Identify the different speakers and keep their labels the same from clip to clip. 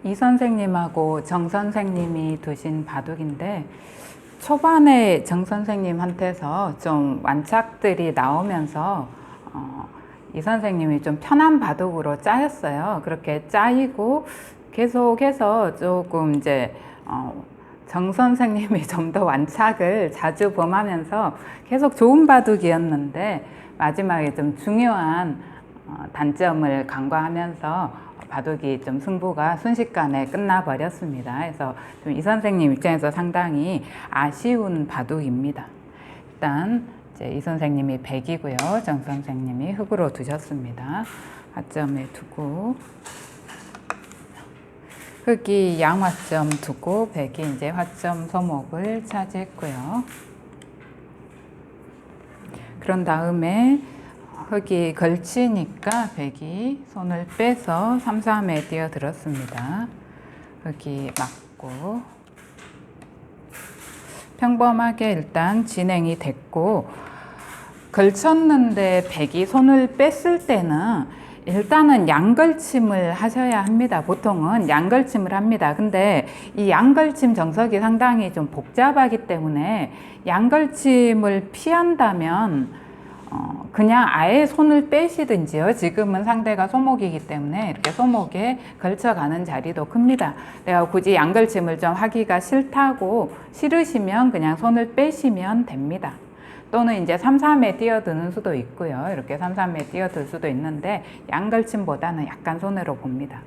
Speaker 1: 이 선생님하고 정 선생님이 두신 바둑인데 초반에 정 선생님한테서 좀 완착들이 나오면서 이 선생님이 좀 편한 바둑으로 짜였어요. 그렇게 짜이고 계속해서 조금 이제 정 선생님이 좀 더 완착을 자주 범하면서 계속 좋은 바둑이었는데 마지막에 좀 중요한 단점을 간과하면서 바둑이 좀 승부가 순식간에 끝나버렸습니다. 그래서 좀 이 선생님 입장에서 상당히 아쉬운 바둑입니다. 일단 이제 이 선생님이 백이고요. 정 선생님이 흑으로 두셨습니다. 화점에 두고 흑이 양화점 두고 백이 이제 화점 소목을 차지했고요. 그런 다음에 흑이 걸치니까 백이 손을 빼서 3-3에 뛰어들었습니다. 흑이 맞고 평범하게 일단 진행이 됐고, 걸쳤는데 백이 손을 뺐을 때는 일단은 양걸침을 하셔야 합니다. 보통은 양걸침을 합니다. 근데 이 양걸침 정석이 상당히 좀 복잡하기 때문에 양걸침을 피한다면 그냥 아예 손을 빼시든지요. 지금은 상대가 소목이기 때문에 이렇게 소목에 걸쳐가는 자리도 큽니다. 내가 굳이 양걸침을 좀 하기가 싫으시면 그냥 손을 빼시면 됩니다. 또는 이제 3-3에 뛰어드는 수도 있고요. 이렇게 3-3에 뛰어들 수도 있는데 양걸침보다는 약간 손해로 봅니다.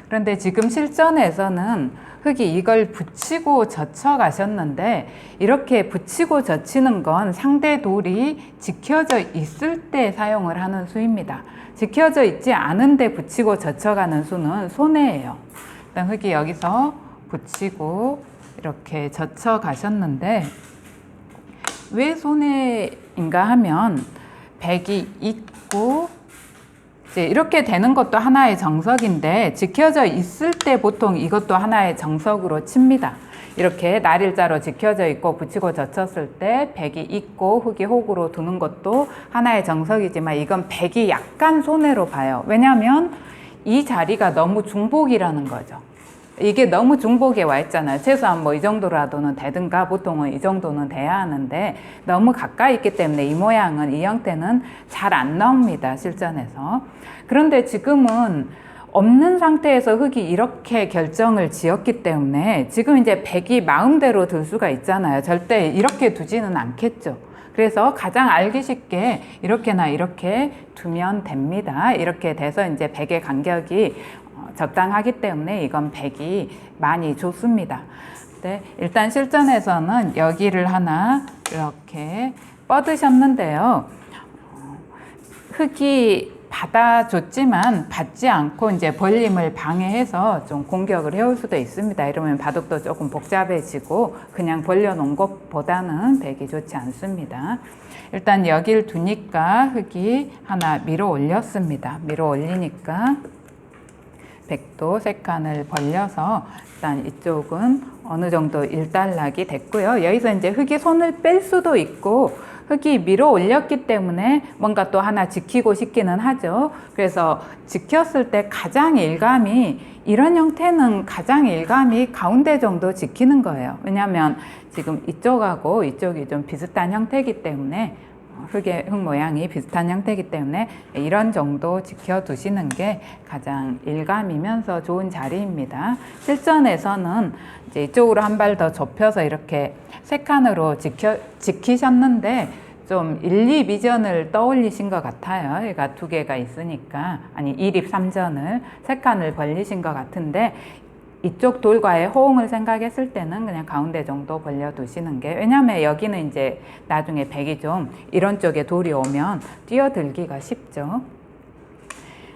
Speaker 1: 그런데 지금 실전에서는 흑이 이걸 붙이고 젖혀 가셨는데, 이렇게 붙이고 젖히는 건 상대 돌이 지켜져 있을 때 사용을 하는 수입니다. 지켜져 있지 않은데 붙이고 젖혀가는 수는 손해예요. 일단 흑이 여기서 붙이고 이렇게 젖혀 가셨는데 왜 손해인가 하면 백이 있고 이제 이렇게 되는 것도 하나의 정석인데, 지켜져 있을 때 보통 이것도 하나의 정석으로 칩니다. 이렇게 날일자로 지켜져 있고 붙이고 젖혔을 때 백이 있고 흑이 혹으로 두는 것도 하나의 정석이지만 이건 백이 약간 손해로 봐요. 왜냐하면 이 자리가 너무 중복이라는 거죠. 이게 너무 중복에 와 있잖아요. 최소한 뭐 이 정도라도는 되든가, 보통은 이 정도는 돼야 하는데 너무 가까이 있기 때문에 이 모양은, 이 형태는 잘 안 나옵니다, 실전에서. 그런데 지금은 없는 상태에서 흑이 이렇게 결정을 지었기 때문에 지금 이제 백이 마음대로 들 수가 있잖아요. 절대 이렇게 두지는 않겠죠. 그래서 가장 알기 쉽게 이렇게나 이렇게 두면 됩니다. 이렇게 돼서 이제 백의 간격이 적당하기 때문에 이건 백이 많이 좋습니다. 네, 일단 실전에서는 여기를 하나 이렇게 뻗으셨는데요. 흑이 받아줬지만 받지 않고 이제 벌림을 방해해서 좀 공격을 해올 수도 있습니다. 이러면 바둑도 조금 복잡해지고 그냥 벌려놓은 것보다는 백이 좋지 않습니다. 일단 여길 두니까 흑이 하나 밀어 올렸습니다. 밀어 올리니까 백도 세 칸을 벌려서 일단 이쪽은 어느 정도 일단락이 됐고요. 여기서 이제 흑이 손을 뺄 수도 있고, 흑이 밀어 올렸기 때문에 뭔가 또 하나 지키고 싶기는 하죠. 그래서 지켰을 때 가장 일감이, 이런 형태는 가장 일감이 가운데 정도 지키는 거예요. 왜냐하면 지금 이쪽하고 이쪽이 좀 비슷한 형태이기 때문에, 흑 모양이 비슷한 형태이기 때문에 이런 정도 지켜두시는 게 가장 일감이면서 좋은 자리입니다. 실전에서는 이제 이쪽으로 한 발 더 좁혀서 이렇게 세 칸으로 지키셨는데 좀 1, 2 비전을 떠올리신 것 같아요. 얘가 두 개가 있으니까, 아니 1, 2, 3전을 세 칸을 벌리신 것 같은데, 이쪽 돌과의 호응을 생각했을 때는 그냥 가운데 정도 벌려두시는 게, 왜냐하면 여기는 이제 나중에 백이 좀 이런 쪽에 돌이 오면 뛰어들기가 쉽죠.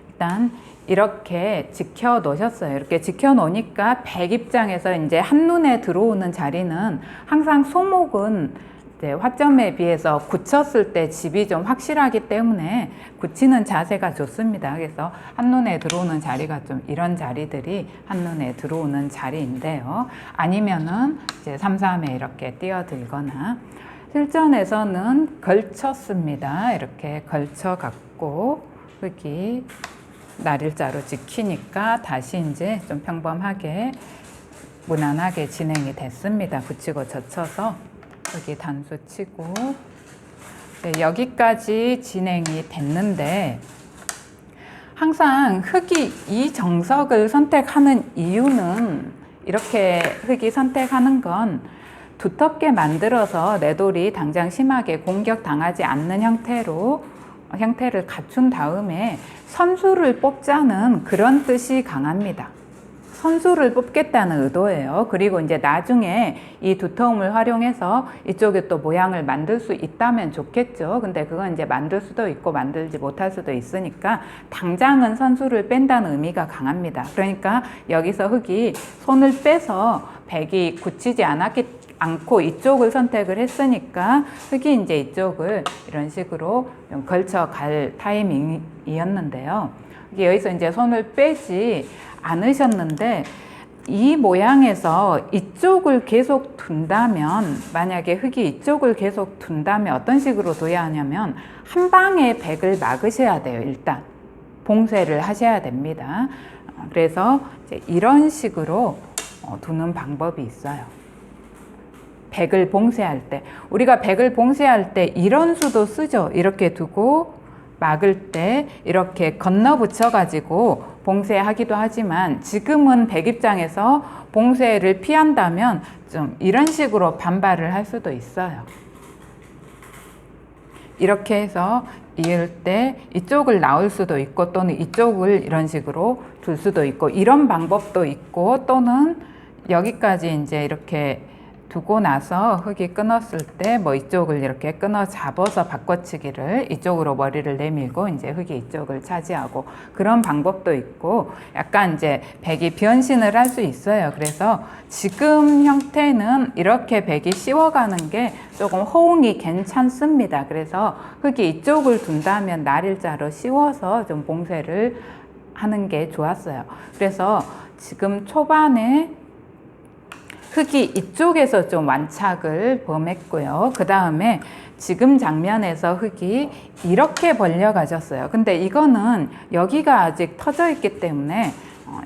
Speaker 1: 일단 이렇게 지켜 놓으셨어요. 이렇게 지켜 놓으니까 백 입장에서 이제 한눈에 들어오는 자리는 항상 소목은 이제 화점에 비해서 굳혔을 때 집이 좀 확실하기 때문에 굳히는 자세가 좋습니다. 그래서 한눈에 들어오는 자리가 좀 이런 자리들이 한눈에 들어오는 자리인데요. 아니면은 이제 3-3에 이렇게 뛰어들거나, 실전에서는 걸쳤습니다. 이렇게 걸쳐 갖고 흑이 날일자로 지키니까 다시 이제 좀 평범하게 무난하게 진행이 됐습니다. 붙이고 젖혀서 여기 단수 치고 네, 여기까지 진행이 됐는데 항상 흙이 이 정석을 선택하는 이유는 이렇게 흙이 선택하는 건 두텁게 만들어서 내 돌이 당장 심하게 공격당하지 않는 형태를 갖춘 다음에 선수를 뽑자는 그런 뜻이 강합니다. 선수를 뽑겠다는 의도예요. 그리고 이제 나중에 이 두터움을 활용해서 이쪽에 또 모양을 만들 수 있다면 좋겠죠. 근데 그건 이제 만들 수도 있고 만들지 못할 수도 있으니까 당장은 선수를 뺀다는 의미가 강합니다. 그러니까 여기서 흙이 손을 빼서 백이 굳히지 않고 이쪽을 선택을 했으니까 흙이 이제 이쪽을 이런 식으로 좀 걸쳐 갈 타이밍이었는데요. 여기서 이제 손을 빼지 않으셨는데 이 모양에서 이쪽을 계속 둔다면 만약에 흙이 이쪽을 계속 둔다면 어떤 식으로 둬야 하냐면 한 방에 백을 막으셔야 돼요. 일단 봉쇄를 하셔야 됩니다. 그래서 이제 이런 식으로 두는 방법이 있어요. 백을 봉쇄할 때 우리가 백을 봉쇄할 때 이런 수도 쓰죠. 이렇게 두고 막을 때 이렇게 건너 붙여 가지고 봉쇄하기도 하지만 지금은 백 입장에서 봉쇄를 피한다면 좀 이런 식으로 반발을 할 수도 있어요. 이렇게 해서 이을 때 이쪽을 나올 수도 있고 또는 이쪽을 이런 식으로 둘 수도 있고 이런 방법도 있고 또는 여기까지 이제 이렇게 두고 나서 흙이 끊었을 때 뭐 이쪽을 이렇게 끊어 잡아서 바꿔치기를 이쪽으로 머리를 내밀고 이제 흙이 이쪽을 차지하고 그런 방법도 있고 약간 이제 백이 변신을 할 수 있어요. 그래서 지금 형태는 이렇게 백이 씌워가는 게 조금 호응이 괜찮습니다. 그래서 흙이 이쪽을 둔다면 날일자로 씌워서 좀 봉쇄를 하는 게 좋았어요. 그래서 지금 초반에 흙이 이쪽에서 좀 완착을 범했고요. 그 다음에 지금 장면에서 흙이 이렇게 벌려 가졌어요. 근데 이거는 여기가 아직 터져 있기 때문에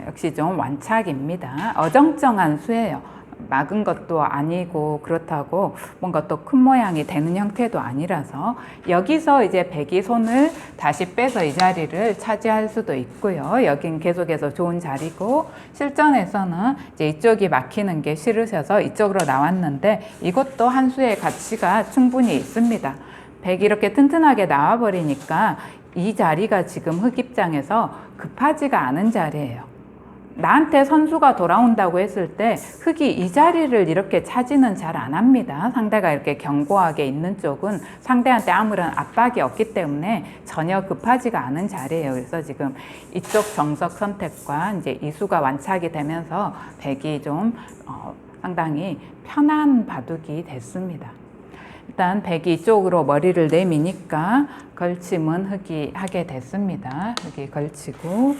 Speaker 1: 역시 좀 완착입니다. 어정쩡한 수예요. 막은 것도 아니고 그렇다고 뭔가 또 큰 모양이 되는 형태도 아니라서 여기서 이제 백이 손을 다시 빼서 이 자리를 차지할 수도 있고요. 여긴 계속해서 좋은 자리고 실전에서는 이제 이쪽이 막히는 게 싫으셔서 이쪽으로 나왔는데 이것도 한 수의 가치가 충분히 있습니다. 백이 이렇게 튼튼하게 나와 버리니까 이 자리가 지금 흙 입장에서 급하지가 않은 자리예요. 나한테 선수가 돌아온다고 했을 때 흙이 이 자리를 이렇게 차지는 잘 안 합니다. 상대가 이렇게 견고하게 있는 쪽은 상대한테 아무런 압박이 없기 때문에 전혀 급하지가 않은 자리예요. 그래서 지금 이쪽 정석 선택과 이제 이수가 완착이 되면서 백이 좀 상당히 편한 바둑이 됐습니다. 일단 백이 이쪽으로 머리를 내미니까 걸침은 흙이 하게 됐습니다. 흙이 걸치고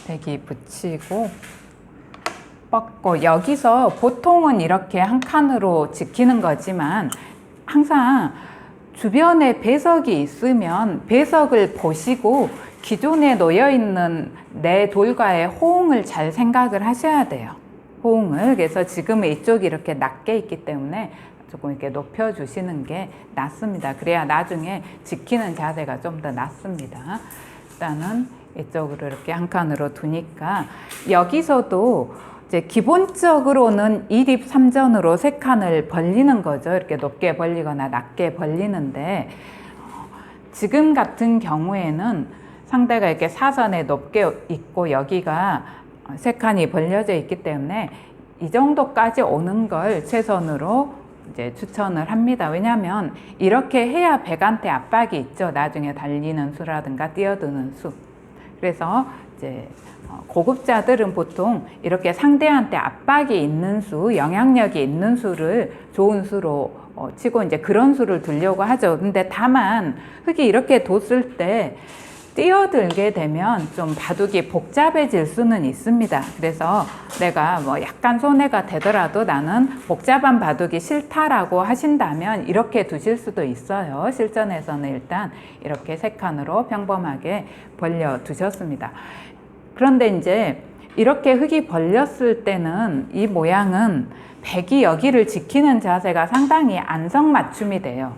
Speaker 1: 백이 붙이고 뻗고 여기서 보통은 이렇게 한 칸으로 지키는 거지만 항상 주변에 배석이 있으면 배석을 보시고 기존에 놓여 있는 내 돌과의 호응을 잘 생각을 하셔야 돼요. 호응을. 그래서 지금 이쪽이 이렇게 낮게 있기 때문에 조금 이렇게 높여주시는 게 낫습니다. 그래야 나중에 지키는 자세가 좀 더 낫습니다. 일단은 이쪽으로 이렇게 한 칸으로 두니까 여기서도 이제 기본적으로는 1입 3전으로 3칸을 벌리는 거죠. 이렇게 높게 벌리거나 낮게 벌리는데 지금 같은 경우에는 상대가 이렇게 사선에 높게 있고 여기가 3칸이 벌려져 있기 때문에 이 정도까지 오는 걸 최선으로 이제 추천을 합니다. 왜냐하면 이렇게 해야 백한테 압박이 있죠. 나중에 달리는 수라든가 뛰어드는 수. 그래서 이제 고급자들은 보통 이렇게 상대한테 압박이 있는 수, 영향력이 있는 수를 좋은 수로 치고 이제 그런 수를 두려고 하죠. 근데 다만 흙이 이렇게 뒀을 때 뛰어들게 되면 좀 바둑이 복잡해질 수는 있습니다. 그래서 내가 뭐 약간 손해가 되더라도 나는 복잡한 바둑이 싫다라고 하신다면 이렇게 두실 수도 있어요. 실전에서는 일단 이렇게 세 칸으로 평범하게 벌려 두셨습니다. 그런데 이제 이렇게 흙이 벌렸을 때는 이 모양은 백이 여기를 지키는 자세가 상당히 안성맞춤이 돼요.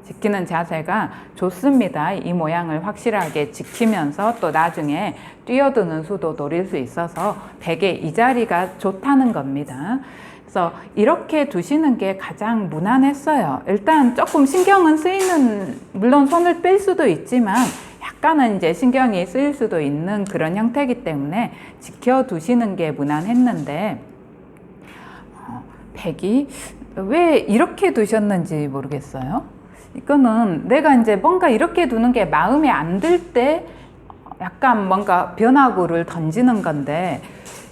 Speaker 1: 지키는 자세가 좋습니다. 이 모양을 확실하게 지키면서 또 나중에 뛰어드는 수도 노릴 수 있어서 백의 이 자리가 좋다는 겁니다. 그래서 이렇게 두시는 게 가장 무난했어요. 일단 조금 신경은 쓰이는, 물론 손을 뺄 수도 있지만 약간은 이제 신경이 쓰일 수도 있는 그런 형태이기 때문에 지켜두시는 게 무난했는데 백이 왜 이렇게 두셨는지 모르겠어요. 이거는 내가 이제 뭔가 이렇게 두는 게 마음에 안 들 때 약간 뭔가 변화구를 던지는 건데,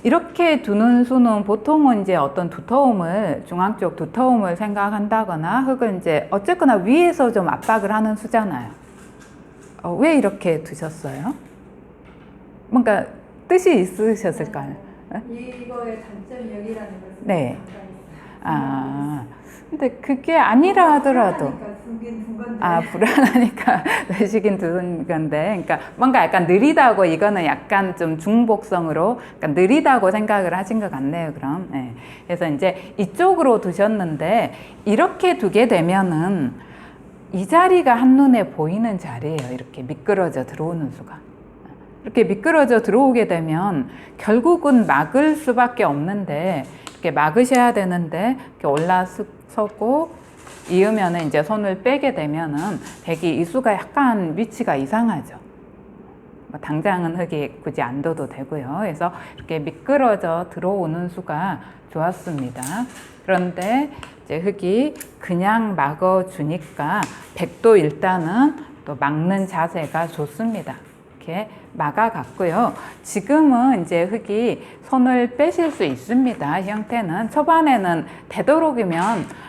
Speaker 1: 이렇게 두는 수는 보통은 이제 어떤 두터움을, 중앙 쪽 두터움을 생각한다거나 흙을 이제 어쨌거나 위에서 좀 압박을 하는 수잖아요. 왜 이렇게 두셨어요? 뭔가 뜻이 있으셨을까요?
Speaker 2: 이거의 단점이 여기라는 것을
Speaker 1: 네. 근데 그게 아니라 하더라도 불안하니까 두시긴 두는 건데, 그러니까 뭔가 약간 느리다고, 이거는 약간 좀 중복성으로 약간 느리다고 생각을 하신 것 같네요. 그럼 네. 그래서 이제 이쪽으로 두셨는데 이렇게 두게 되면은 이 자리가 한눈에 보이는 자리예요. 이렇게 미끄러져 들어오는 수가. 이렇게 미끄러져 들어오게 되면 결국은 막을 수밖에 없는데, 이렇게 막으셔야 되는데 이렇게 올라서고 이으면은 이제 손을 빼게 되면은 백이 이 수가 약간 위치가 이상하죠. 뭐 당장은 흙이 굳이 안 둬도 되고요. 그래서 이렇게 미끄러져 들어오는 수가 좋았습니다. 그런데 이제 흙이 그냥 막아주니까 백도 일단은 또 막는 자세가 좋습니다. 이렇게 막아갔고요. 지금은 이제 흙이 손을 빼실 수 있습니다. 형태는 초반에는 되도록이면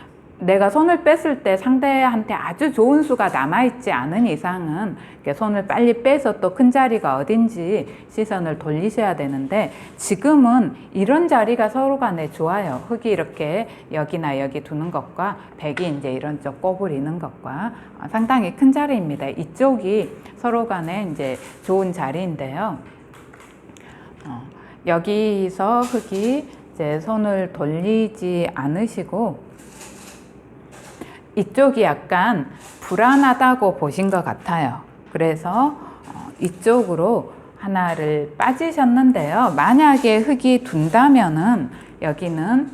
Speaker 1: 내가 손을 뺐을 때 상대한테 아주 좋은 수가 남아있지 않은 이상은 이렇게 손을 빨리 빼서 또 큰 자리가 어딘지 시선을 돌리셔야 되는데, 지금은 이런 자리가 서로 간에 좋아요. 흙이 이렇게 여기나 여기 두는 것과 백이 이제 이런 쪽 꼬부리는 것과 상당히 큰 자리입니다. 이쪽이 서로 간에 이제 좋은 자리인데요. 여기서 흙이 이제 손을 돌리지 않으시고 이쪽이 약간 불안하다고 보신 것 같아요. 그래서 이쪽으로 하나를 빠지셨는데요. 만약에 흙이 둔다면은 여기는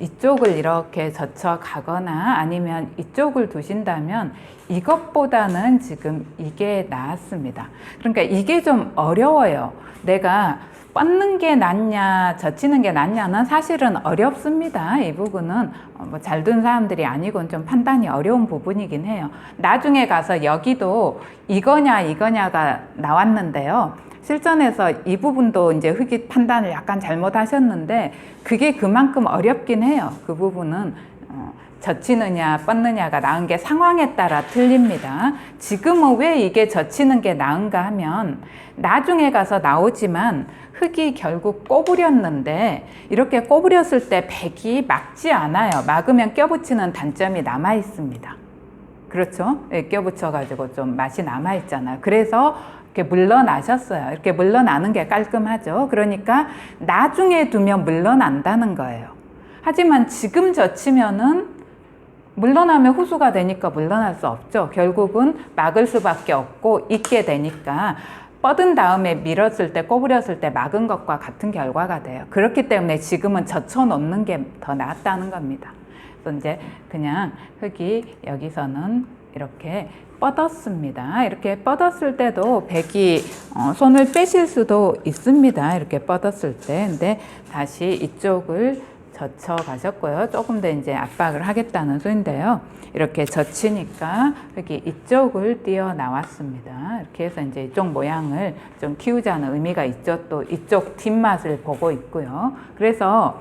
Speaker 1: 이쪽을 이렇게 젖혀 가거나 아니면 이쪽을 두신다면 이것보다는 지금 이게 나았습니다. 그러니까 이게 좀 어려워요. 내가 뻗는 게 낫냐 젖히는 게 낫냐는 사실은 어렵습니다. 이 부분은 뭐 잘 둔 사람들이 아니고는 좀 판단이 어려운 부분이긴 해요. 나중에 가서 여기도 이거냐가 나왔는데요. 실전에서 이 부분도 이제 흙이 판단을 약간 잘못하셨는데 그게 그만큼 어렵긴 해요. 그 부분은 젖히느냐 뻗느냐가 나은 게 상황에 따라 틀립니다. 지금은 왜 이게 젖히는 게 나은가 하면 나중에 가서 나오지만 흙이 결국 꼬부렸는데 이렇게 꼬부렸을 때 백이 막지 않아요. 막으면 껴붙이는 단점이 남아 있습니다. 그렇죠? 네, 껴붙여 가지고 좀 맛이 남아 있잖아요. 그래서 이렇게 물러나셨어요. 이렇게 물러나는 게 깔끔하죠. 그러니까 나중에 두면 물러난다는 거예요. 하지만 지금 젖히면은 물러나면 후수가 되니까 물러날 수 없죠. 결국은 막을 수밖에 없고 있게 되니까 뻗은 다음에 밀었을 때 꼬부렸을 때 막은 것과 같은 결과가 돼요. 그렇기 때문에 지금은 젖혀 놓는 게 더 낫다는 겁니다. 그래서 이제 그냥 흙이 여기서는 이렇게 뻗었습니다. 이렇게 뻗었을 때도 백이 손을 빼실 수도 있습니다. 이렇게 뻗었을 때. 근데 다시 이쪽을 젖혀 가셨고요. 조금 더 이제 압박을 하겠다는 수인데요. 이렇게 젖히니까 흙이 이쪽을 뛰어 나왔습니다. 이렇게 해서 이제 이쪽 모양을 좀 키우자는 의미가 있죠. 또 이쪽 뒷맛을 보고 있고요. 그래서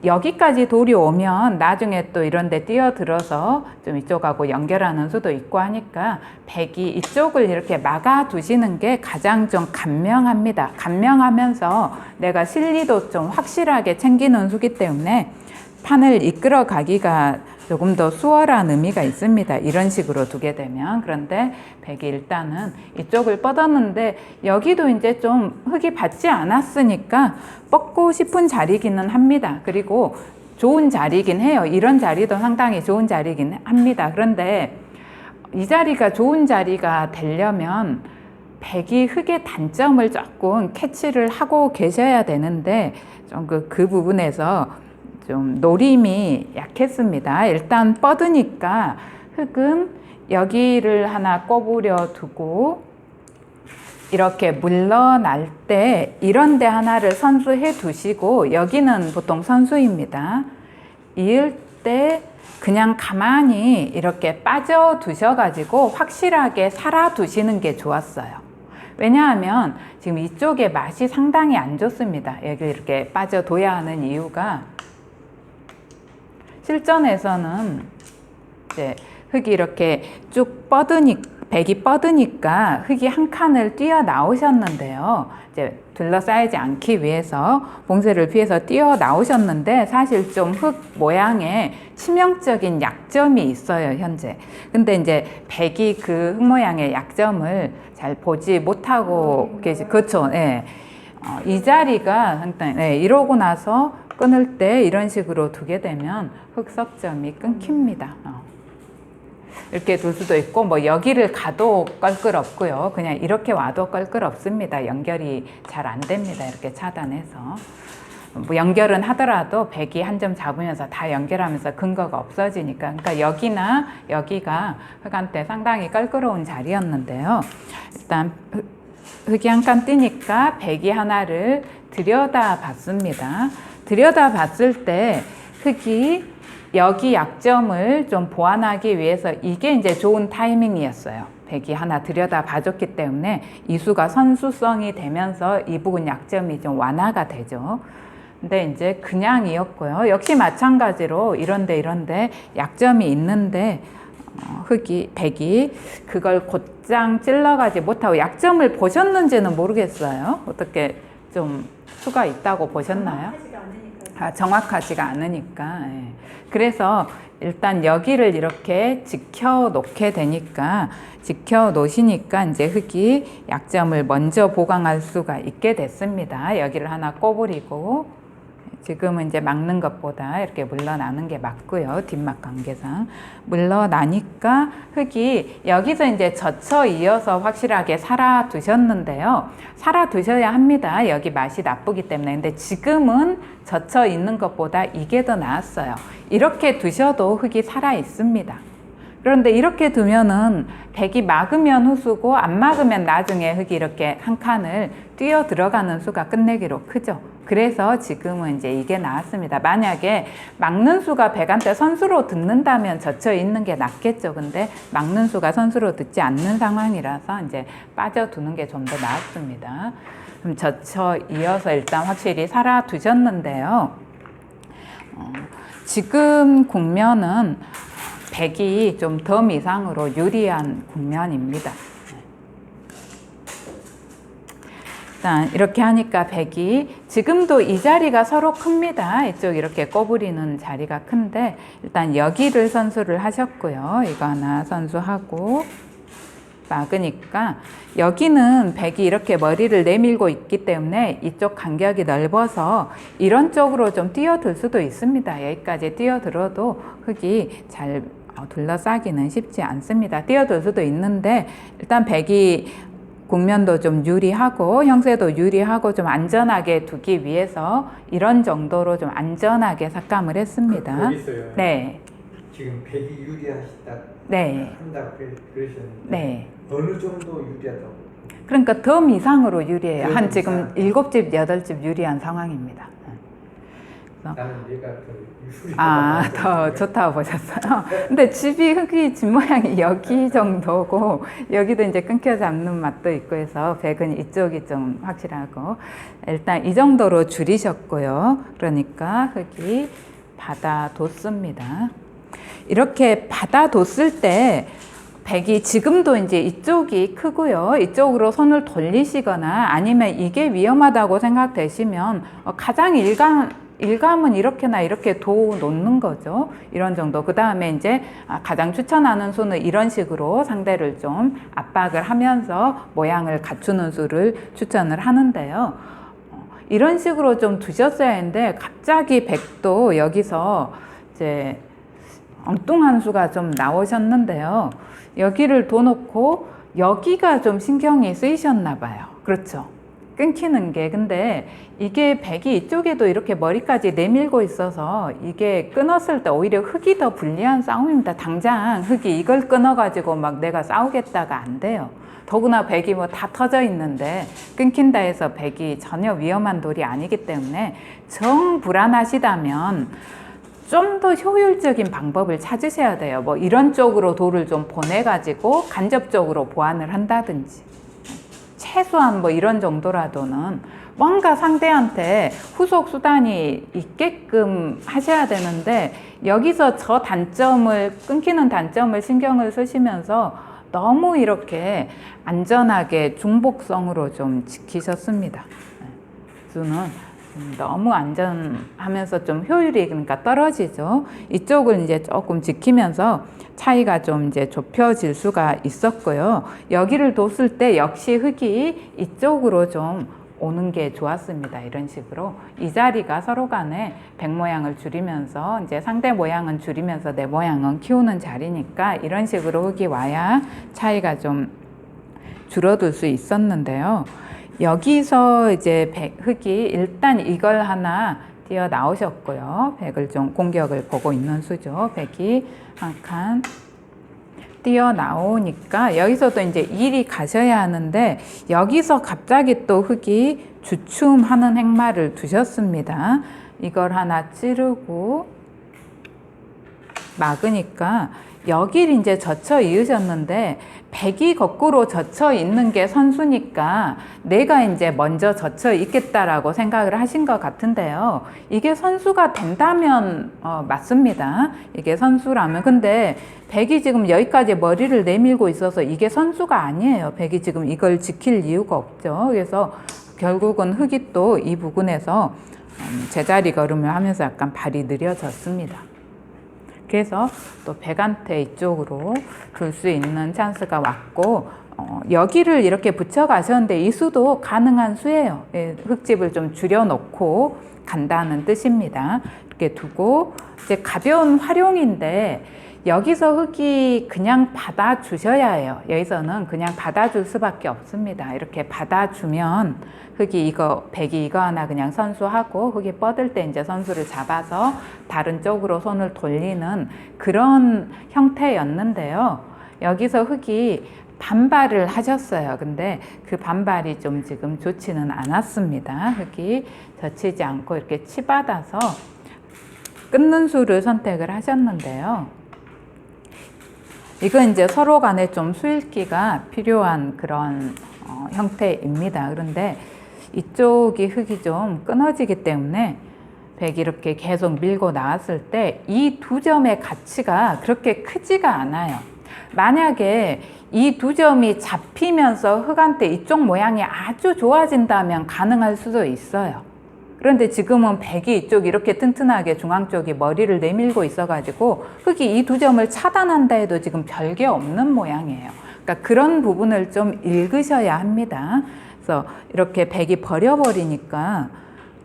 Speaker 1: 여기까지 돌이 오면 나중에 또 이런 데 뛰어들어서 좀 이쪽하고 연결하는 수도 있고 하니까 백이 이쪽을 이렇게 막아 두시는 게 가장 좀 간명합니다. 간명하면서 내가 실리도 좀 확실하게 챙기는 수기 때문에 판을 이끌어 가기가 조금 더 수월한 의미가 있습니다. 이런 식으로 두게 되면. 그런데 백이 일단은 이쪽을 뻗었는데 여기도 이제 좀 흙이 받지 않았으니까 뻗고 싶은 자리기는 합니다. 그리고 좋은 자리긴 해요. 이런 자리도 상당히 좋은 자리긴 합니다. 그런데 이 자리가 좋은 자리가 되려면 백이 흙의 단점을 조금 캐치를 하고 계셔야 되는데 좀 그 부분에서 좀 노림이 약했습니다. 일단 뻗으니까 흙은 여기를 하나 꼬부려 두고 이렇게 물러날 때 이런 데 하나를 선수해 두시고 여기는 보통 선수입니다. 이을 때 그냥 가만히 이렇게 빠져 두셔가지고 확실하게 살아 두시는 게 좋았어요. 왜냐하면 지금 이쪽에 맛이 상당히 안 좋습니다. 여기 이렇게 빠져둬야 하는 이유가 실전에서는 이제 흙이 이렇게 쭉 백이 뻗으니까 흙이 한 칸을 뛰어 나오셨는데요. 이제 둘러싸이지 않기 위해서 봉쇄를 피해서 뛰어 나오셨는데 사실 좀 흙 모양에 치명적인 약점이 있어요, 현재. 근데 이제 백이 그 흙 모양의 약점을 잘 보지 못하고 그렇죠. 예. 이 자리가 상당히, 네, 이러고 나서 끊을 때 이런 식으로 두게 되면 흙석점이 끊깁니다. 이렇게 둘 수도 있고 뭐 여기를 가도 껄끄럽고요. 그냥 이렇게 와도 껄끄럽습니다. 연결이 잘 안 됩니다. 이렇게 차단해서. 뭐 연결은 하더라도 백이 한 점 잡으면서 다 연결하면서 근거가 없어지니까. 그러니까 여기나 여기가 흙한테 상당히 껄끄러운 자리였는데요. 일단 흙이 한 칸 뜨니까 백이 하나를 들여다 봤습니다. 들여다 봤을 때 흙이 여기 약점을 좀 보완하기 위해서 이게 이제 좋은 타이밍이었어요. 백이 하나 들여다 봐줬기 때문에 이수가 선수성이 되면서 이 부분 약점이 좀 완화가 되죠. 근데 이제 그냥이었고요. 역시 마찬가지로 이런데 약점이 있는데 백이 그걸 곧장 찔러가지 못하고 약점을 보셨는지는 모르겠어요. 어떻게 좀 수가 있다고 보셨나요? 정확하지가 않으니까. 예. 그래서 일단 여기를 이렇게 지켜 놓게 되니까 지켜 놓으시니까 이제 흙이 약점을 먼저 보강할 수가 있게 됐습니다. 여기를 하나 꼬부리고 지금은 이제 막는 것보다 이렇게 물러나는 게 맞고요. 뒷막 관계상. 물러나니까 흙이 여기서 이제 젖혀 이어서 확실하게 살아 두셨는데요. 살아 두셔야 합니다. 여기 맛이 나쁘기 때문에. 근데 지금은 젖혀 있는 것보다 이게 더 나았어요. 이렇게 두셔도 흙이 살아 있습니다. 그런데 이렇게 두면은 백이 막으면 후수고 안 막으면 나중에 흙이 이렇게 한 칸을 뛰어 들어가는 수가 끝내기로 크죠. 그래서 지금은 이제 이게 나왔습니다. 만약에 막는 수가 백한테 선수로 듣는다면 젖혀 있는 게 낫겠죠. 근데 막는 수가 선수로 듣지 않는 상황이라서 이제 빠져두는 게 좀 더 나았습니다. 그럼 젖혀 이어서 일단 확실히 살아 두셨는데요. 지금 국면은 백이 좀 덤 이상으로 유리한 국면입니다. 일단 이렇게 하니까 백이 지금도 이 자리가 서로 큽니다. 이쪽 이렇게 꼬부리는 자리가 큰데 일단 여기를 선수를 하셨고요. 이거 하나 선수하고 막으니까 여기는 백이 이렇게 머리를 내밀고 있기 때문에 이쪽 간격이 넓어서 이런 쪽으로 좀 뛰어들 수도 있습니다. 여기까지 뛰어들어도 흙이 잘 둘러싸기는 쉽지 않습니다. 뛰어들 수도 있는데 일단 백이 국면도 좀 유리하고 형세도 유리하고 좀 안전하게 두기 위해서 이런 정도로 좀 안전하게 삭감을 했습니다.
Speaker 3: 여기 있어요.
Speaker 1: 네.
Speaker 3: 지금 백이 유리하시다
Speaker 1: 네.
Speaker 3: 한다고 그러셨는데
Speaker 1: 네.
Speaker 3: 어느 정도 유리하다고?
Speaker 1: 그러니까 덤 이상으로 유리해요.
Speaker 3: 덤
Speaker 1: 한 지금
Speaker 3: 이상.
Speaker 1: 7집, 8집 유리한 상황입니다.
Speaker 3: 나는 얘가 더
Speaker 1: 더 좋다고 보셨어요. 근데 집이 흙이 집 모양이 여기 정도고 여기도 이제 끊겨 잡는 맛도 있고 해서 100은 이쪽이 좀 확실하고 일단 이 정도로 줄이셨고요. 그러니까 흙이 받아뒀습니다. 이렇게 받아뒀을 때 100이 지금도 이제 이쪽이 크고요. 이쪽으로 손을 돌리시거나 아니면 이게 위험하다고 생각되시면 가장 일감은 이렇게나 이렇게 도 놓는 거죠. 이런 정도. 그 다음에 이제 가장 추천하는 수는 이런 식으로 상대를 좀 압박을 하면서 모양을 갖추는 수를 추천을 하는데요. 이런 식으로 좀 두셨어야 했는데 갑자기 100도 여기서 이제 엉뚱한 수가 좀 나오셨는데요. 여기를 둬놓고 여기가 좀 신경이 쓰이셨나 봐요. 그렇죠. 끊기는 게. 근데 이게 100이 이쪽에도 이렇게 머리까지 내밀고 있어서 이게 끊었을 때 오히려 흙이 더 불리한 싸움입니다. 당장 흙이 이걸 끊어가지고 막 내가 싸우겠다가 안 돼요. 더구나 100이 뭐 다 터져 있는데 끊긴다 해서 100이 전혀 위험한 돌이 아니기 때문에 정 불안하시다면 좀 더 효율적인 방법을 찾으셔야 돼요. 뭐 이런 쪽으로 돌을 좀 보내가지고 간접적으로 보완을 한다든지 최소한 뭐 이런 정도라도는 뭔가 상대한테 후속 수단이 있게끔 하셔야 되는데 여기서 저 단점을 끊기는 단점을 신경을 쓰시면서 너무 이렇게 안전하게 중복성으로 좀 지키셨습니다. 수는 너무 안전하면서 좀 효율이 그러니까 떨어지죠. 이쪽을 이제 조금 지키면서 차이가 좀 이제 좁혀질 수가 있었고요. 여기를 뒀을 때 역시 흙이 이쪽으로 좀 오는 게 좋았습니다. 이런 식으로 이 자리가 서로 간에 100 모양을 줄이면서 이제 상대 모양은 줄이면서 내 모양은 키우는 자리니까 이런 식으로 흙이 와야 차이가 좀 줄어들 수 있었는데요. 여기서 이제 흙이 일단 이걸 하나 뛰어 나오셨고요. 100을 좀 공격을 보고 있는 수죠. 100이 한 칸 뛰어 나오니까 여기서도 이제 일이 가셔야 하는데 여기서 갑자기 또 흙이 주춤하는 행마를 두셨습니다. 이걸 하나 찌르고 막으니까 여기를 이제 젖혀 이으셨는데 100이 거꾸로 젖혀 있는 게 선수니까 내가 이제 먼저 젖혀 있겠다라고 생각을 하신 것 같은데요. 이게 선수가 된다면 맞습니다. 이게 선수라면. 근데 100이 지금 여기까지 머리를 내밀고 있어서 이게 선수가 아니에요. 100이 지금 이걸 지킬 이유가 없죠. 그래서 결국은 흙이 또 이 부분에서 제자리 걸음을 하면서 약간 발이 느려졌습니다. 그래서 또 100한테 이쪽으로 둘 수 있는 찬스가 왔고 여기를 이렇게 붙여 가셨는데 이 수도 가능한 수예요. 예, 흙집을 좀 줄여놓고 간다는 뜻입니다. 이렇게 두고 이제 가벼운 활용인데 여기서 흙이 그냥 받아주셔야 해요. 여기서는 그냥 받아줄 수밖에 없습니다. 이렇게 받아주면 흙이 이거 100이 이거 하나 그냥 선수하고 흙이 뻗을 때 이제 선수를 잡아서 다른 쪽으로 손을 돌리는 그런 형태였는데요. 여기서 흙이 반발을 하셨어요. 근데 그 반발이 좀 지금 좋지는 않았습니다. 흙이 젖히지 않고 이렇게 치받아서 끊는 수를 선택을 하셨는데요. 이건 이제 서로 간에 좀 수읽기가 필요한 그런 형태입니다. 그런데 이쪽이 흙이 좀 끊어지기 때문에 100이 이렇게 계속 밀고 나왔을 때 이 두 점의 가치가 그렇게 크지가 않아요. 만약에 이 두 점이 잡히면서 흙한테 이쪽 모양이 아주 좋아진다면 가능할 수도 있어요. 그런데 지금은 100이 이쪽 이렇게 튼튼하게 중앙 쪽이 머리를 내밀고 있어가지고 흙이 이 두 점을 차단한다 해도 지금 별게 없는 모양이에요. 그러니까 그런 부분을 좀 읽으셔야 합니다. 그래서 이렇게 100이 버려버리니까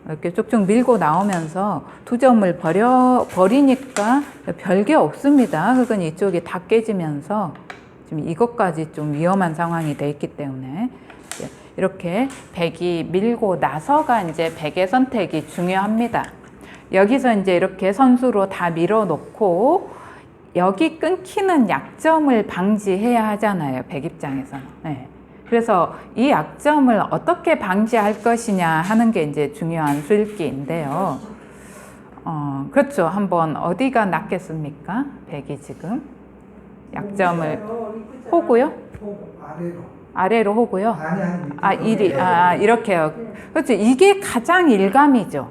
Speaker 1: 이렇게 쭉쭉 밀고 나오면서 두 점을 버리니까 별게 없습니다. 흙은 이쪽이 다 깨지면서 지금 이것까지 좀 위험한 상황이 돼 있기 때문에 이렇게 100이 밀고 나서가 이제 100의 선택이 중요합니다. 여기서 이제 이렇게 선수로 다 밀어놓고 여기 끊기는 약점을 방지해야 하잖아요. 100 입장에서는. 네. 그래서 이 약점을 어떻게 방지할 것이냐 하는 게 이제 중요한 수읽기인데요. 그렇죠. 한번 어디가 낫겠습니까? 백이 지금 약점을 호구요?
Speaker 3: 아래로.
Speaker 1: 아래로 호구요?
Speaker 3: 아니 밑으로.
Speaker 1: 이렇게요. 그렇죠. 이게 가장 일감이죠.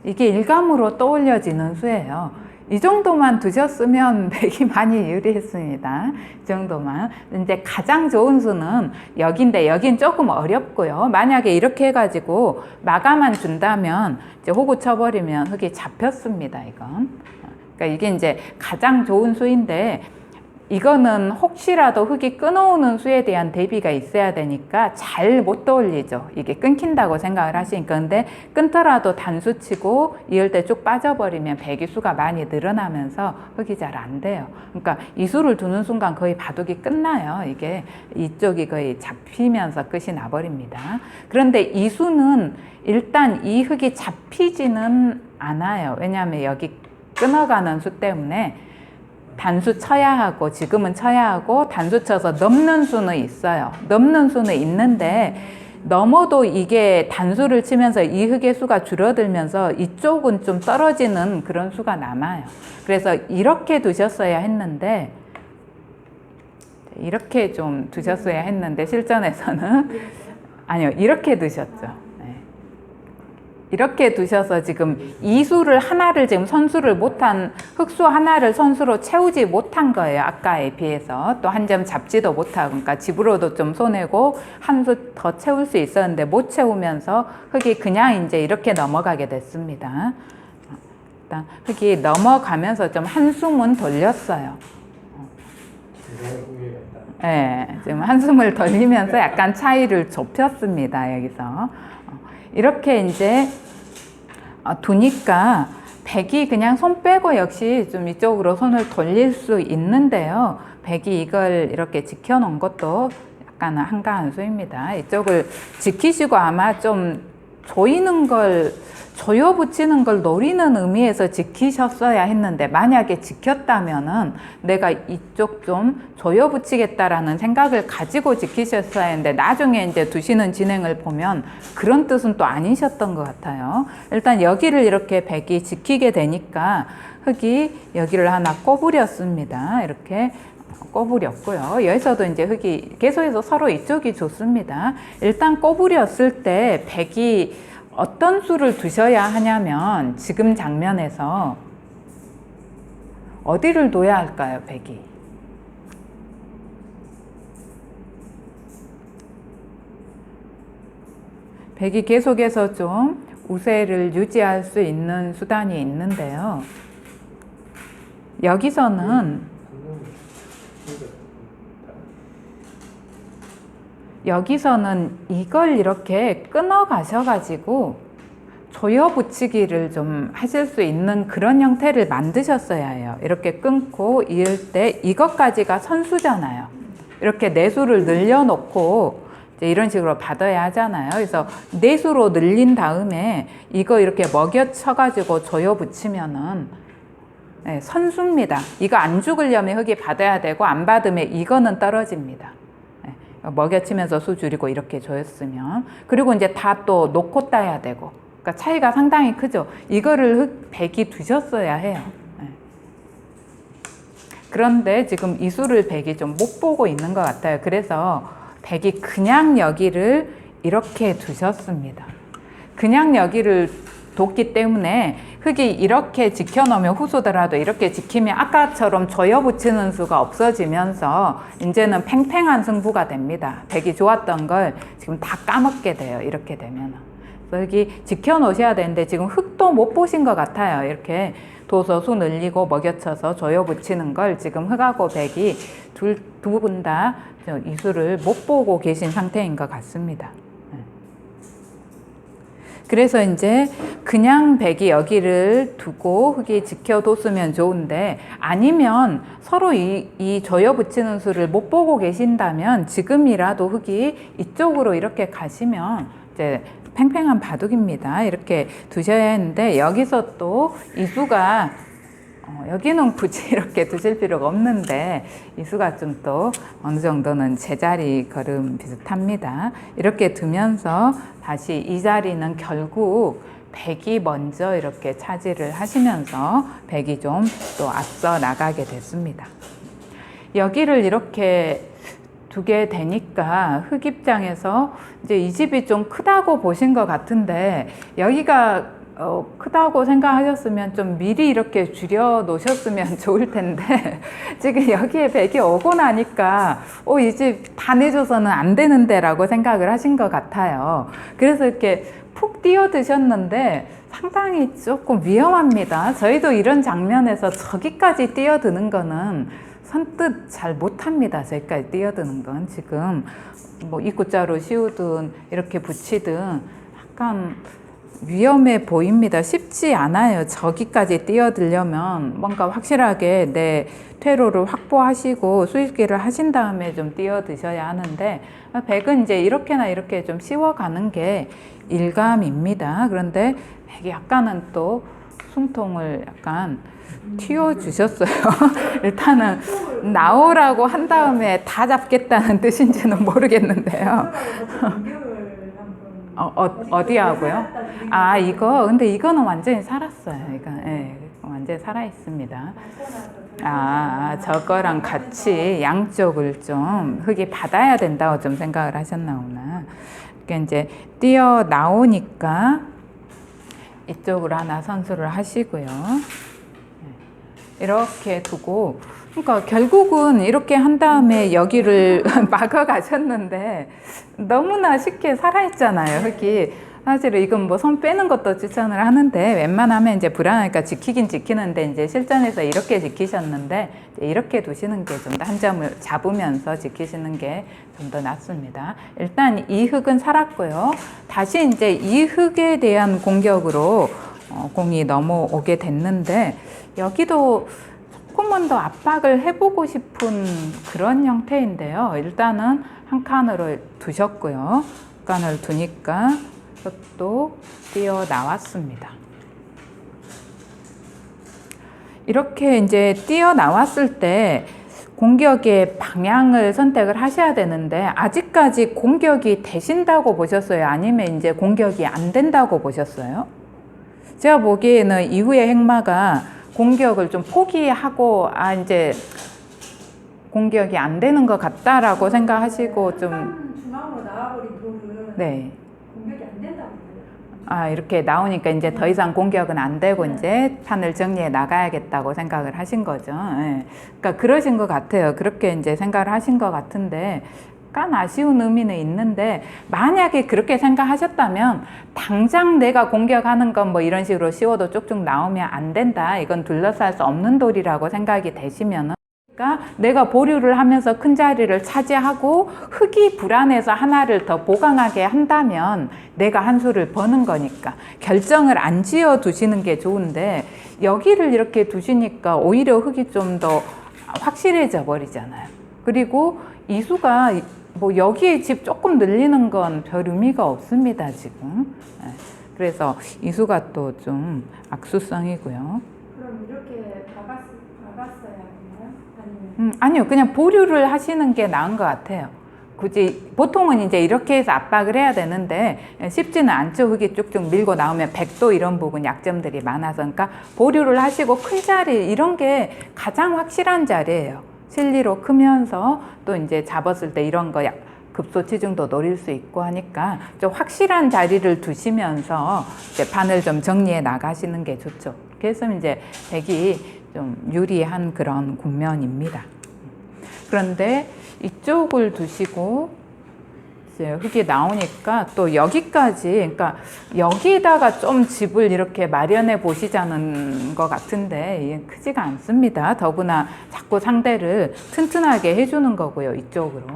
Speaker 1: 이게 일감으로 떠올려지는 수예요. 이 정도만 두셨으면 백이 많이 유리했습니다. 이 정도만. 이제 가장 좋은 수는 여기인데 여긴 조금 어렵고요. 만약에 이렇게 해가지고 마감만 준다면 이제 호구 쳐버리면 흙이 잡혔습니다. 이건. 그러니까 이게 이제 가장 좋은 수인데 이거는 혹시라도 흙이 끊어오는 수에 대한 대비가 있어야 되니까 잘 못 떠올리죠. 이게 끊긴다고 생각을 하시니까. 근데 끊더라도 단수 치고 이을 때 쭉 빠져버리면 백이 수가 많이 늘어나면서 흙이 잘 안 돼요. 그러니까 이 수를 두는 순간 거의 바둑이 끝나요. 이게 이쪽이 거의 잡히면서 끝이 나버립니다. 그런데 이 수는 일단 이 흙이 잡히지는 않아요. 왜냐하면 여기 끊어가는 수 때문에 단수 쳐야 하고 지금은 쳐야 하고 단수 쳐서 넘는 수는 있어요. 넘는 수는 있는데 넘어도 이게 단수를 치면서 이 흙의 수가 줄어들면서 이쪽은 좀 떨어지는 그런 수가 남아요. 그래서 이렇게 두셨어야 했는데 이렇게 좀 두셨어야 했는데 실전에서는 아니요, 이렇게 두셨죠. 이렇게 두셔서 지금 이 수를 하나를 지금 선수를 못한 흙수 하나를 선수로 채우지 못한 거예요. 아까에 비해서 또 한 점 잡지도 못하고 그러니까 집으로도 좀 손해고 한 수 더 채울 수 있었는데 못 채우면서 흙이 그냥 이제 이렇게 넘어가게 됐습니다. 일단 흙이 넘어가면서 좀 한숨은 돌렸어요. 네, 지금 한숨을 돌리면서 약간 차이를 좁혔습니다. 여기서 이렇게 이제 두니까 백이 그냥 손 빼고 역시 좀 이쪽으로 손을 돌릴 수 있는데요. 백이 이걸 이렇게 지켜놓은 것도 약간 한가한 수입니다. 이쪽을 지키시고 아마 좀 조이는 걸 조여 붙이는 걸 노리는 의미에서 지키셨어야 했는데 만약에 지켰다면은 내가 이쪽 좀 조여 붙이겠다라는 생각을 가지고 지키셨어야 했는데 나중에 이제 두시는 진행을 보면 그런 뜻은 또 아니셨던 것 같아요. 일단 여기를 이렇게 백이 지키게 되니까 흙이 여기를 하나 꼬부렸습니다. 이렇게 꼬부렸고요. 여기서도 이제 흙이 계속해서 서로 이쪽이 좋습니다. 일단 꼬부렸을 때 백이 어떤 수를 두셔야 하냐면 지금 장면에서 어디를 둬야 할까요, 백이? 백이 계속해서 좀 우세를 유지할 수 있는 수단이 있는데요. 여기서는 이걸 이렇게 끊어 가셔가지고 조여 붙이기를 좀 하실 수 있는 그런 형태를 만드셨어야 해요. 이렇게 끊고 이을 때 이것까지가 선수잖아요. 이렇게 내수를 늘려놓고 이제 이런 식으로 받아야 하잖아요. 그래서 내수로 늘린 다음에 이거 이렇게 먹여 쳐가지고 조여 붙이면은 네, 선수입니다. 이거 안 죽으려면 흙이 받아야 되고 안 받으면 이거는 떨어집니다. 먹여치면서 수 줄이고 이렇게 조였으면 그리고 이제 다 또 놓고 따야 되고 그러니까 차이가 상당히 크죠. 이거를 백이 두셨어야 해요. 그런데 지금 이 수를 백이 좀 못 보고 있는 것 같아요. 그래서 백이 그냥 여기를 이렇게 두셨습니다. 그냥 여기를 뒀기 때문에 흙이 이렇게 지켜놓으면 후수더라도 이렇게 지키면 아까처럼 조여 붙이는 수가 없어지면서 이제는 팽팽한 승부가 됩니다. 백이 좋았던 걸 지금 다 까먹게 돼요. 이렇게 되면. 여기 지켜놓으셔야 되는데 지금 흙도 못 보신 것 같아요. 이렇게 둬서 수 늘리고 먹여쳐서 조여 붙이는 걸 지금 흙하고 백이 두 분 다 이 수를 못 보고 계신 상태인 것 같습니다. 그래서 이제 그냥 백이 여기를 두고 흙이 지켜뒀으면 좋은데 아니면 서로 이 조여 붙이는 수를 못 보고 계신다면 지금이라도 흙이 이쪽으로 이렇게 가시면 이제 팽팽한 바둑입니다. 이렇게 두셔야 했는데 여기서 또 이 수가 여기는 굳이 이렇게 두실 필요가 없는데 이 수가 좀 또 어느 정도는 제자리 걸음 비슷합니다. 이렇게 두면서 다시 이 자리는 결국 백이 먼저 이렇게 차지를 하시면서 백이 좀 또 앞서 나가게 됐습니다. 여기를 이렇게 두게 되니까 흑 입장에서 이제 이 집이 좀 크다고 보신 것 같은데 여기가 크다고 생각하셨으면 좀 미리 이렇게 줄여 놓으셨으면 좋을 텐데 지금 여기에 백이 오고 나니까 이 집 다 내줘서는 안 되는데 라고 생각을 하신 것 같아요. 그래서 이렇게 푹 뛰어드셨는데 상당히 조금 위험합니다. 저희도 이런 장면에서 저기까지 뛰어드는 거는 선뜻 잘 못합니다. 저기까지 뛰어드는 건 지금 뭐 입구자로 씌우든 이렇게 붙이든 약간 위험해 보입니다. 쉽지 않아요. 저기까지 뛰어들려면 뭔가 확실하게 내 퇴로를 확보하시고 수익기를 하신 다음에 좀 뛰어드셔야 하는데 백은 이제 이렇게나 이렇게 좀 씌워가는 게 일감입니다. 그런데 백이 약간은 또 숨통을 약간 튀어주셨어요. 일단은 나오라고 한 다음에 다 잡겠다는 뜻인지는 모르겠는데요. 어디 하고요? 아, 이거 근데 이거는 완전히 살았어요. 이거 완전히 살아 있습니다. 아, 저거랑 같이 양쪽을 좀 흙이 받아야 된다고 좀 생각을 하셨나 보나. 그러니까 이제 뛰어 나오니까 이쪽으로 하나 선수를 하시고요. 이렇게 두고, 그러니까 결국은 이렇게 한 다음에 여기를 막아 가셨는데 너무나 쉽게 살아있잖아요, 흙이. 사실은 이건 뭐 손 빼는 것도 추천을 하는데 웬만하면 이제 불안하니까 지키긴 지키는데 이제 실전에서 이렇게 지키셨는데 이렇게 두시는 게 좀 더 한 점을 잡으면서 지키시는 게 좀 더 낫습니다. 일단 이 흙은 살았고요. 다시 이제 이 흙에 대한 공격으로 공이 넘어오게 됐는데 여기도 조금만 더 압박을 해보고 싶은 그런 형태인데요. 일단은 한 칸으로 두셨고요. 한 칸을 두니까 또 뛰어 나왔습니다. 이렇게 이제 뛰어 나왔을 때 공격의 방향을 선택을 하셔야 되는데 아직까지 공격이 되신다고 보셨어요? 아니면 이제 공격이 안 된다고 보셨어요? 제가 보기에는 이후에 행마가 공격을 좀 포기하고 이제 공격이 안 되는 것 같다라고 생각하시고 좀
Speaker 2: 중앙으로 나와버린 돌은
Speaker 1: 네.
Speaker 2: 공격이 안 된다고
Speaker 1: 이렇게 나오니까 이제 더 이상 공격은 안 되고 이제 판을 정리해 나가야겠다고 생각을 하신 거죠. 예. 그러니까 그러신 것 같아요. 그렇게 이제 생각을 하신 것 같은데 약간 아쉬운 의미는 있는데 만약에 그렇게 생각하셨다면 당장 내가 공격하는 건 뭐 이런 식으로 씌워도 쭉쭉 나오면 안 된다. 이건 둘러쌀 수 없는 돌이라고 생각이 되시면은 그러니까 내가 보류를 하면서 큰 자리를 차지하고 흙이 불안해서 하나를 더 보강하게 한다면 내가 한 수를 버는 거니까 결정을 안 지어 두시는 게 좋은데 여기를 이렇게 두시니까 오히려 흙이 좀 더 확실해져 버리잖아요. 그리고 이 수가 뭐 여기에 집 조금 늘리는 건 별 의미가 없습니다, 지금. 그래서 이 수가 또 좀 악수성이고요.
Speaker 2: 그럼 이렇게 박았어야 하나요? 아니면
Speaker 1: 아니요, 그냥 보류를 하시는 게 나은 것 같아요. 굳이 보통은 이제 이렇게 해서 압박을 해야 되는데 쉽지는 않죠. 흙이 쭉쭉 밀고 나오면 100도 이런 부분 약점들이 많아서 그러니까 보류를 하시고 큰 자리 이런 게 가장 확실한 자리예요. 실리로 크면서 또 이제 잡았을 때 이런 거 급소 치중도 노릴 수 있고 하니까 좀 확실한 자리를 두시면서 이제 판을 좀 정리해 나가시는 게 좋죠. 그래서 이제 백이 좀 유리한 그런 국면입니다. 그런데 이쪽을 두시고 이제 흙이 나오니까 또 여기까지, 그러니까 여기다가 좀 집을 이렇게 마련해 보시자는 것 같은데 이게 크지가 않습니다. 더구나 자꾸 상대를 튼튼하게 해주는 거고요. 이쪽으로.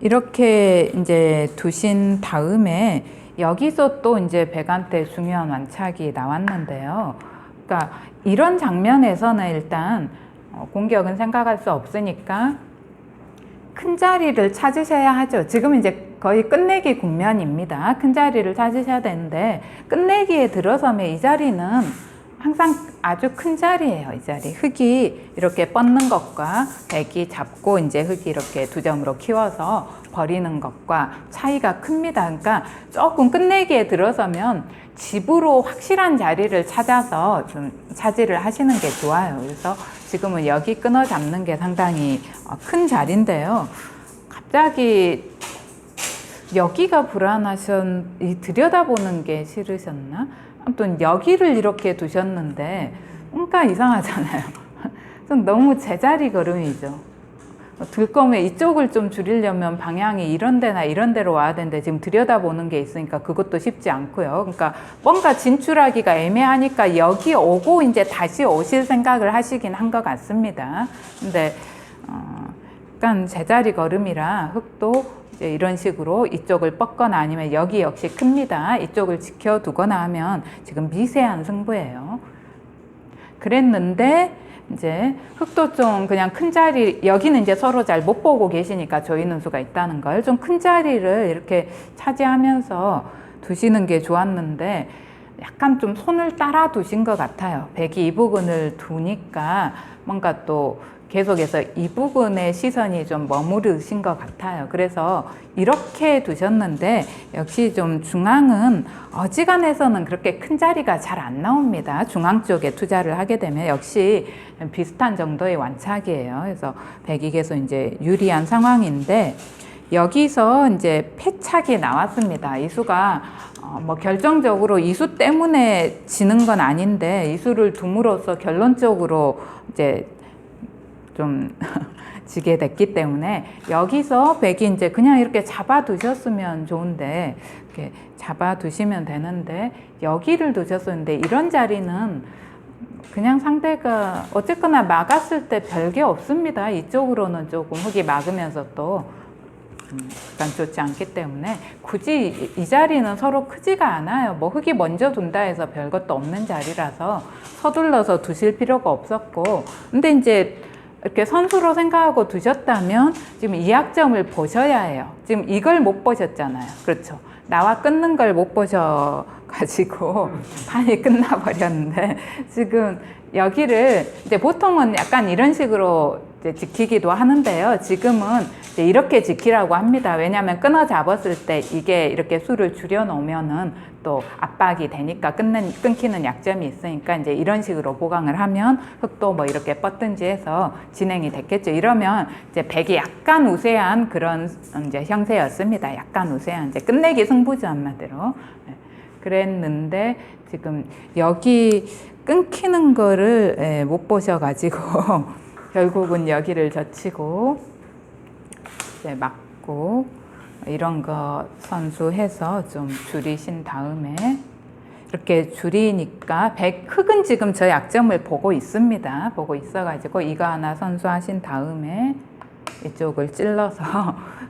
Speaker 1: 이렇게 이제 두신 다음에 여기서 또 이제 백한테 중요한 완착이 나왔는데요. 그러니까 이런 장면에서는 일단 공격은 생각할 수 없으니까 큰 자리를 찾으셔야 하죠. 지금 이제 거의 끝내기 국면입니다. 큰 자리를 찾으셔야 되는데 끝내기에 들어서면 이 자리는 항상 아주 큰 자리예요. 이 자리. 흙이 이렇게 뻗는 것과 백이 잡고 이제 흙이 이렇게 두 점으로 키워서 버리는 것과 차이가 큽니다. 그러니까 조금 끝내기에 들어서면 집으로 확실한 자리를 찾아서 좀 차지를 하시는 게 좋아요. 그래서 지금은 여기 끊어 잡는 게 상당히 큰 자리인데요. 갑자기 여기가 들여다보는 게 싫으셨나? 아무튼 여기를 이렇게 두셨는데 뭔가 이상하잖아요. 좀 너무 제자리 걸음이죠. 들 거면 이쪽을 좀 줄이려면 방향이 이런 데나 이런 데로 와야 되는데 지금 들여다보는 게 있으니까 그것도 쉽지 않고요. 그러니까 뭔가 진출하기가 애매하니까 여기 오고 이제 다시 오실 생각을 하시긴 한 것 같습니다. 근데 약간 제자리 걸음이라 흙도 이제 이런 식으로 이쪽을 뻗거나 아니면 여기 역시 큽니다. 이쪽을 지켜두거나 하면 지금 미세한 승부예요. 그랬는데 이제 흙도 좀 그냥 큰 자리, 여기는 이제 서로 잘 못 보고 계시니까 조이는 수가 있다는 걸 좀 큰 자리를 이렇게 차지하면서 두시는 게 좋았는데 약간 좀 손을 따라 두신 것 같아요. 백이 이 부근을 두니까 뭔가 또 계속해서 이 부분의 시선이 좀 머무르신 것 같아요. 그래서 이렇게 두셨는데 역시 좀 중앙은 어지간해서는 그렇게 큰 자리가 잘 안 나옵니다. 중앙 쪽에 투자를 하게 되면 역시 비슷한 정도의 완착이에요. 그래서 백이 계속 이제 유리한 상황인데 여기서 이제 패착이 나왔습니다. 이 수가 뭐 결정적으로 이 수 때문에 지는 건 아닌데 이 수를 둠으로써 결론적으로 이제 좀 지게 됐기 때문에 여기서 백이 이제 그냥 이렇게 잡아두셨으면 좋은데 이렇게 잡아두시면 되는데 여기를 두셨었는데 이런 자리는 그냥 상대가 어쨌거나 막았을 때 별게 없습니다. 이쪽으로는 조금 흙이 막으면서 또 약간 좋지 않기 때문에 굳이 이 자리는 서로 크지가 않아요. 뭐 흙이 먼저 둔다 해서 별것도 없는 자리라서 서둘러서 두실 필요가 없었고 근데 이제 이렇게 선수로 생각하고 두셨다면 지금 이 약점을 보셔야 해요. 지금 이걸 못 보셨잖아요. 그렇죠. 나와 끊는 걸 못 보셔가지고 판이 끝나버렸는데 지금 여기를 이제 보통은 약간 이런 식으로 이제 지키기도 하는데요. 지금은 이제 이렇게 지키라고 합니다. 왜냐하면 끊어 잡았을 때 이게 이렇게 수를 줄여 놓으면은 또 압박이 되니까 끊기는 약점이 있으니까 이제 이런 식으로 보강을 하면 흙도 뭐 이렇게 뻗든지 해서 진행이 됐겠죠. 이러면 이제 백이 약간 우세한 그런 이제 형세였습니다. 약간 우세한 이제 끝내기 승부죠, 한마디로. 그랬는데 지금 여기 끊기는 거를 못 보셔가지고 결국은 여기를 젖히고 이제 막고 이런 거 선수해서 좀 줄이신 다음에 이렇게 줄이니까 흙은 지금 저 약점을 보고 있습니다. 보고 있어가지고 이거 하나 선수하신 다음에 이쪽을 찔러서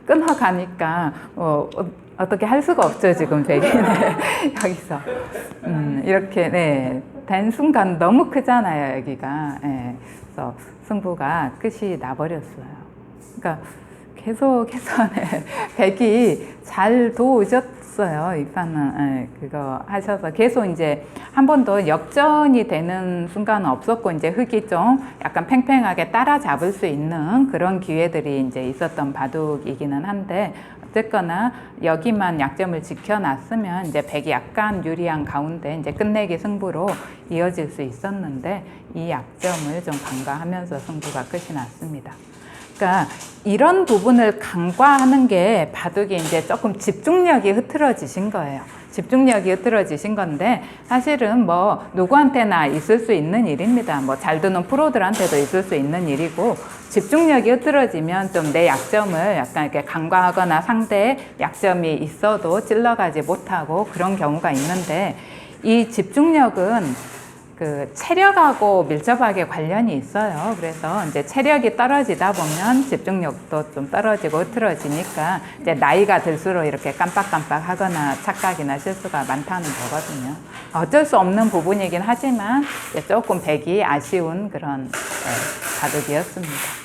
Speaker 1: 끊어가니까 어떻게 할 수가 없죠. 지금 백이는 여기서 이렇게 된 순간 너무 크잖아요. 여기가. 그래서 승부가 끝이 나버렸어요. 그러니까 계속해서 백이 잘 도우셨어요. 이 판은 그거 하셔서 계속 이제 한 번도 역전이 되는 순간은 없었고 이제 흙이 좀 약간 팽팽하게 따라잡을 수 있는 그런 기회들이 이제 있었던 바둑이기는 한데 어쨌거나 여기만 약점을 지켜놨으면 이제 백이 약간 유리한 가운데 이제 끝내기 승부로 이어질 수 있었는데 이 약점을 좀 간과하면서 승부가 끝이 났습니다. 그러니까 이런 부분을 간과하는 게 바둑이 이제 조금 집중력이 흐트러지신 거예요. 집중력이 흐트러지신 건데 사실은 뭐 누구한테나 있을 수 있는 일입니다. 뭐 잘 두는 프로들한테도 있을 수 있는 일이고 집중력이 흐트러지면 좀 내 약점을 약간 이렇게 간과하거나 상대의 약점이 있어도 찔러가지 못하고 그런 경우가 있는데 이 집중력은 그 체력하고 밀접하게 관련이 있어요. 그래서 이제 체력이 떨어지다 보면 집중력도 좀 떨어지고 흐트러지니까 이제 나이가 들수록 이렇게 깜빡깜빡 하거나 착각이나 실수가 많다는 거거든요. 어쩔 수 없는 부분이긴 하지만 조금 백이 아쉬운 그런 바둑이었습니다.